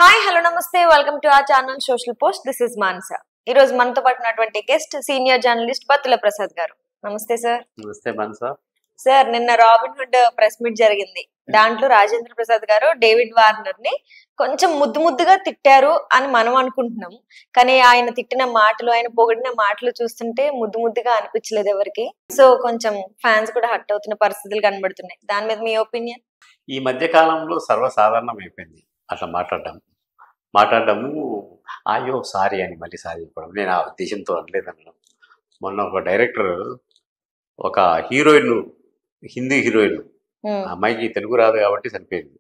Hi hello నమస్తే welcome to our channel social post. This is Manasa. ఈ రోజు మనతో పాటు ఉన్నటువంటి guest senior journalist Battula Prasad గారు. నమస్తే సార్. నమస్తే మానస. సార్, నిన్న రాబిన్ హుడ్ ప్రెస్ మీట్ జరిగింది. దాంట్లో రాజేంద్ర ప్రసాద్ గారు డేవిడ్ వార్నర్ ని కొంచెం ముద్దుగా తిట్టారు అని మనం అనుకుంటున్నాం. కానీ ఆయన తిట్టిన మాటలు, ఆయన పొగిడిన మాటలు చూస్తుంటే ముద్దుగా అనిపించలేదు ఎవరికి. సో కొంచెం ఫ్యాన్స్ కూడా హర్ట్ అవుతున్న పరిస్థితులు కనబడుతున్నాయి. దాని మీద మీ ఒపీనియన్? ఈ మధ్య కాలంలో సర్వసాధారణం అయిపోయింది అట్లా మాట్లాడడము అయ్యో సారీ అని మళ్ళీ సారీ చెప్పడం. నేను ఆ ఉద్దేశంతో అనలేదనడం. మొన్న ఒక డైరెక్టర్ ఒక హీరోయిన్, హిందీ హీరోయిన్, అమ్మాయికి తెలుగు రాదు కాబట్టి చనిపోయింది.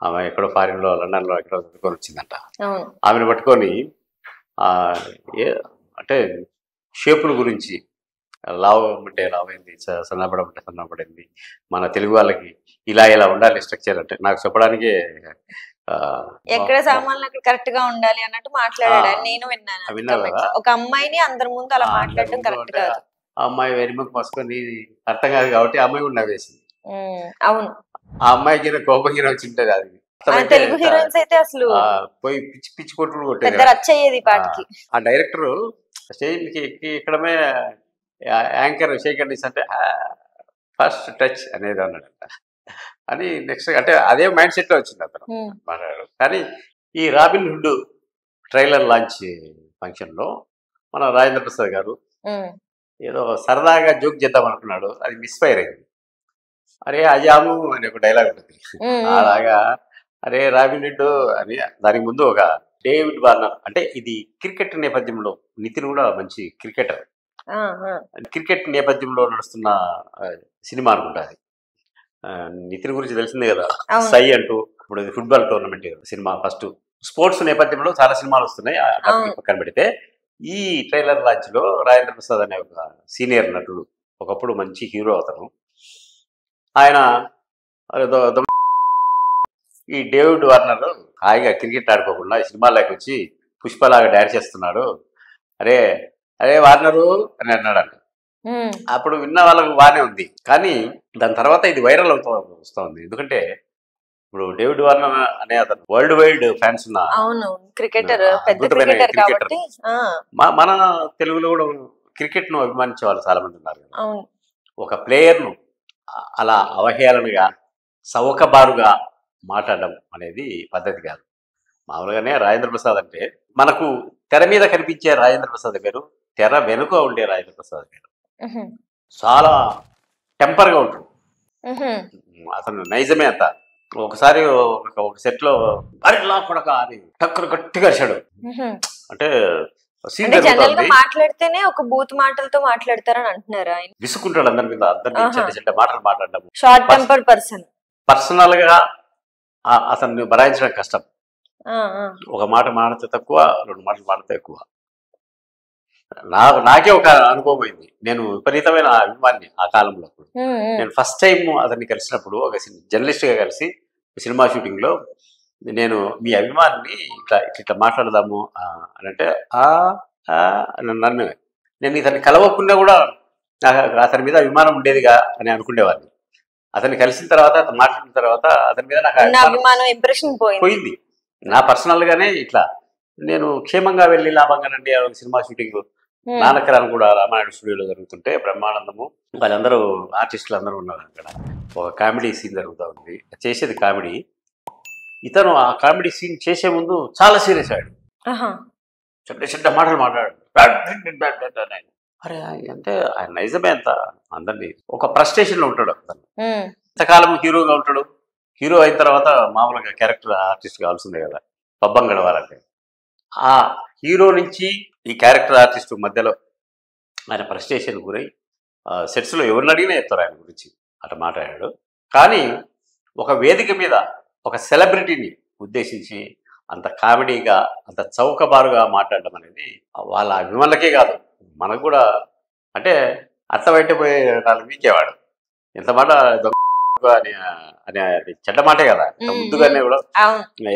ఆమె ఎక్కడో ఫారిన్లో, లండన్లో ఎక్కడో చదువుకొని వచ్చిందంట. ఆమెను పట్టుకొని అంటే షేపుల గురించి, లావు అంటే లావైంది, సన్నపడమంటే సన్నపడింది, మన తెలుగు వాళ్ళకి ఇలా ఉండాలి స్ట్రక్చర్ అంటే నాకు చెప్పడానికే ఎక్కడ సామాన్లు అక్కడ కరెక్ట్ గా ఉండాలి అన్నట్టు మాట్లాడాడు. నేను విన్నాను. ఒక అమ్మాయిని అందరి ముందు అలా మాట్లాడడం కరెక్ట్ కాదు. ఆ అమ్మాయి వెరిమకు మసుకొని అర్థం కాదు కాబట్టి ఆ అమ్మాయి కూడా నవ్వేసింది. అవును, ఆ అమ్మాయికి కోపంగా వచ్చి ఉంటుంది. అది తెలుగు హీరోయిన్స్ అయితే అసలు పోయి పిచ్చి కొట్టుడు కొట్టేది. రచ్చయ్యేది పాటికి. ఆ డైరెక్టర్ స్టేజ్ కి ఎక్కడమే యాంకర్ షేకండిస్ అంటే ఫస్ట్ టచ్ అనేది అన్నాడంట. అని నెక్స్ట్ అంటే అదే మైండ్ సెట్ లో వచ్చింది అతను మాట్లాడాడు. కానీ ఈ robin hood trailer launch function లో మన రాజేంద్ర ప్రసాద్ గారు ఏదో సరదాగా జోక్ చేద్దాం అనుకున్నాడు. అది మిస్ఫైర్ అయింది. అరే అజాము అని ఒక డైలాగ్ ఉంటుంది. అలాగా అరే రాబిన్ హుడ్ అని. దానికి ముందు ఒక డేవిడ్ వార్నర్ అంటే ఇది క్రికెట్ నేపథ్యంలో, నితిన్ కూడా మంచి క్రికెటర్, క్రికెట్ నేపథ్యంలో నడుస్తున్న సినిమా అనుకుంటుంది. నితిన్ గురించి తెలిసిందే కదా, సై అంటూ ఇప్పుడు football tournament cinema. First sports నేపథ్యంలో చాలా సినిమాలు వస్తున్నాయి. పక్కన పెడితే ఈ ట్రైలర్ లాంచ్ లో రాజేంద్ర ప్రసాద్ అనే ఒక సీనియర్ నటుడు, ఒకప్పుడు మంచి హీరో అతను, ఆయన ఈ డేవిడ్ వార్నర్ హాయిగా క్రికెట్ ఆడుకోకుండా సినిమాలోకి వచ్చి పుష్పలాగా డాన్స్ చేస్తున్నాడు, అరే అరే వార్నరు అని అన్నాడు. అప్పుడు విన్న వాళ్ళకు బాగానే ఉంది. కానీ దాని తర్వాత ఇది వైరల్ వస్తూ ఉంది. ఎందుకంటే ఇప్పుడు డేవిడ్ వార్నర్ అనే అతను వరల్డ్ వైడ్ ఫ్యాన్స్ ఉన్న క్రికెటర్, మన తెలుగులో కూడా క్రికెట్ ను అభిమానించే వాళ్ళు చాలా మంది ఉన్నారు. ఒక ప్లేయర్ ను అలా అవహేళనగా, సౌకబారుగా మాట్లాడడం అనేది పద్ధతి కాదు. మామూలుగానే రాజేంద్ర ప్రసాద్ అంటే మనకు తెర మీద కనిపించే రాజేంద్ర ప్రసాద్ గారు, తెర వెనుక ఉండే రాజేంద్ర ప్రసాద్ గారు చాలా టెంపర్ గా ఉంటాడు. అతను నైజమే అంత. ఒకసారి ఒక సెట్ లో బరిలా కొడక అని టక్కున గట్టిగా అరిచాడు. అంటే మాట్లాడితేనే ఒక బూత్ మాటలతో మాట్లాడతారని అంటున్నారు. ఆయన విసుకుంటాడు అందరి మీద, అందరినీ చెడ్డ మాటలు మాట్లాడడం. షార్ట్ టెంపర్ పర్సనల్ గా అతన్ని భరాయించడం కష్టం. ఒక మాట మాడితే తక్కువ, రెండు మాటలు మాడితే ఎక్కువ. నాకే ఒక అనుభవం అయింది. నేను విపరీతమైన అభిమాని ఆ కాలంలో. నేను ఫస్ట్ టైం అతన్ని కలిసినప్పుడు ఒక జర్నలిస్ట్ గా కలిసి సినిమా షూటింగ్ లో నేను మీ అభిమానిని ఇట్లా మాట్లాడదాము అని అంటే నన్ను నేను ఇతన్ని కలవకుండా కూడా అతని మీద అభిమానం ఉండేదిగా అని అనుకునేవాడిని. అతన్ని కలిసిన తర్వాత, మాట్లాడిన తర్వాత అతని మీద నాకు ఇంప్రెషన్ పోయింది. నా పర్సనల్ గానే ఇట్లా నేను క్షేమంగా వెళ్ళి లాభంగా నండి సినిమా షూటింగ్ నానకరాన్ని కూడా రామాయణ స్టూడియోలో జరుగుతుంటే బ్రహ్మానందము వాళ్ళందరూ ఆర్టిస్టులు అందరూ ఉన్నారు. అక్కడ ఒక కామెడీ సీన్ జరుగుతూ ఉంది. చేసేది కామెడీ. ఇతను ఆ కామెడీ సీన్ చేసే ముందు చాలా సీరియస్ అయ్యాడు. చెడ్డ మాటలు మాట్లాడాడు. అరే అంటే ఆయన నైజమే అంత అందరినీ ఒక ఫ్రస్ట్రేషన్ లో ఉంటాడు. అతను ఇంతకాలం హీరోగా ఉంటాడు. హీరో అయిన తర్వాత మామూలుగా క్యారెక్టర్ ఆర్టిస్ట్ కావాల్సిందే కదా, పబ్బం గడవాలంటే. ఆ హీరో నుంచి ఈ క్యారెక్టర్ ఆర్టిస్ట్ మధ్యలో ఆయన ఫ్రస్ట్రేషన్ గురై సెట్స్లో ఎవరిని అడిగినా చెప్తారు ఆయన గురించి అట్లా మాట్లాడాడు. కానీ ఒక వేదిక మీద ఒక సెలబ్రిటీని ఉద్దేశించి అంత కామెడీగా, అంత చౌకబారుగా మాట్లాడడం అనేది వాళ్ళ అభిమానులకే కాదు, మనకు కూడా అంటే అర్థమైతే పోయే నాలుగు వీకేవాడు. ఎంత మాట అనే చెడ్డ మాటే కదా. ముందుగానే కూడా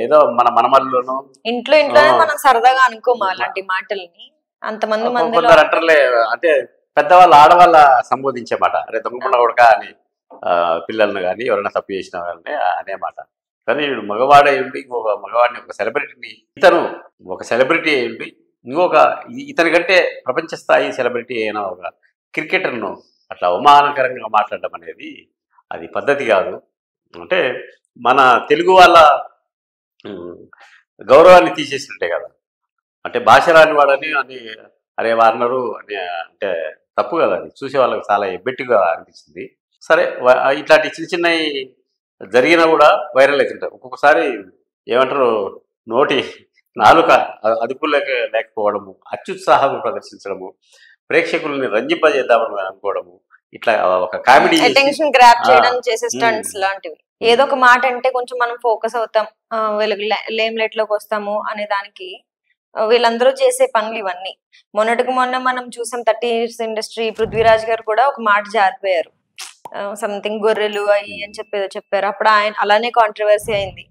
ఏదో మన మనమల్లోనూ ఇంట్లో మనం సరదాగా అనుకోమా అలాంటి మాటల్ని. అంతమంది కొందరు అంటారులే, అంటే పెద్దవాళ్ళు ఆడవాళ్ళ సంబోధించే మాట, అరే దొంగకుండా కొడక అని పిల్లలను కానీ ఎవరైనా తప్పు చేసిన వాళ్ళని అనే మాట. కానీ వీడు మగవాడే ఉండి ఇంకొక మగవాడిని ఒక సెలబ్రిటీని, ఇతను ఒక సెలబ్రిటీ అయ్యి ఇంకొక ఇతని కంటే ప్రపంచ స్థాయి సెలబ్రిటీ అయిన ఒక క్రికెటర్ను అట్లా అవమానకరంగా మాట్లాడడం అనేది అది పద్ధతి కాదు. అంటే మన తెలుగు వాళ్ళ గౌరవాన్ని తీసేసినట్టే కదా. అంటే భాష రాని వాడని అని అరే వార్నరు అని అంటే తప్పు కదా, అది చూసే వాళ్ళకి చాలా ఎబ్బెట్టుగా అనిపించింది. సరే ఇట్లాంటి చిన్న చిన్నవి జరిగినా కూడా వైరల్ అవుతుంటాయి. ఒక్కొక్కసారి ఏమంటారు, నోటి నాలుక అదుపు లేకపోవడము, అత్యుత్సాహం ప్రదర్శించడము, ప్రేక్షకుల్ని రంజింపజేద్దామని అనుకోవడము, ఇట్లా ఒక కామెడీ అటెన్షన్ గ్రాబ్ చేయడం చేసే స్టంట్స్ లాంటివి. ఏదో ఒక మాట అంటే కొంచెం మనం ఫోకస్ అవుతాం, వీళ్ళకి లేమ్లెట్ లోకి వస్తాము అనే దానికి వీళ్ళందరూ చేసే పనులు ఇవన్నీ. మొన్నటికి మొన్న మనం చూసాం 30 years ఇండస్ట్రీ పృథ్వీరాజ్ గారు కూడా ఒక మాట జారిపోయారు, సంథింగ్ గొర్రెలు అయ్యి అని చెప్పారు. అప్పుడు ఆయన అలానే కాంట్రవర్సీ అయింది.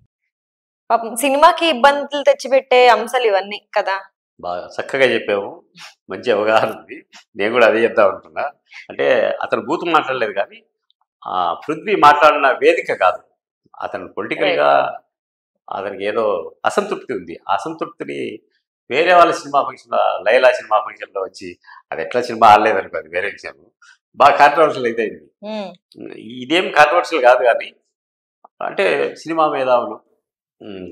పాపం సినిమాకి ఇబ్బందులు తెచ్చిపెట్టే అంశాలు ఇవన్నీ కదా. బాగా చక్కగా చెప్పాము, మంచి అవగాహన ఉంది. నేను కూడా అదే చెప్తా ఉంటున్నా. అంటే అతను బూతు మాట్లాడలేదు, కానీ పృథ్వీ మాట్లాడిన వేదిక కాదు. అతను పొలిటికల్గా అతనికి ఏదో అసంతృప్తి ఉంది. ఆ అసంతృప్తిని వేరే వాళ్ళ సినిమా ఫంక్షన్లో, లైలా సినిమా ఫంక్షన్లో వచ్చి అది ఎట్లా సినిమా ఆడలేదనుకో, అది వేరే విషయం. బాగా కాంట్రవర్షియల్ అయితే అయింది. ఇదేం కాంట్రవర్షియల్ కాదు, కానీ అంటే సినిమా మేధావులు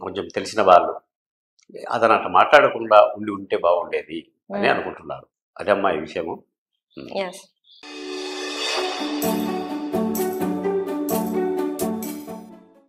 కొంచెం తెలిసిన వాళ్ళు అతను అట్లా మాట్లాడకుండా ఉంటే బాగుండేది అని అనుకుంటున్నారు. అదే అమ్మా ఈ విషయము.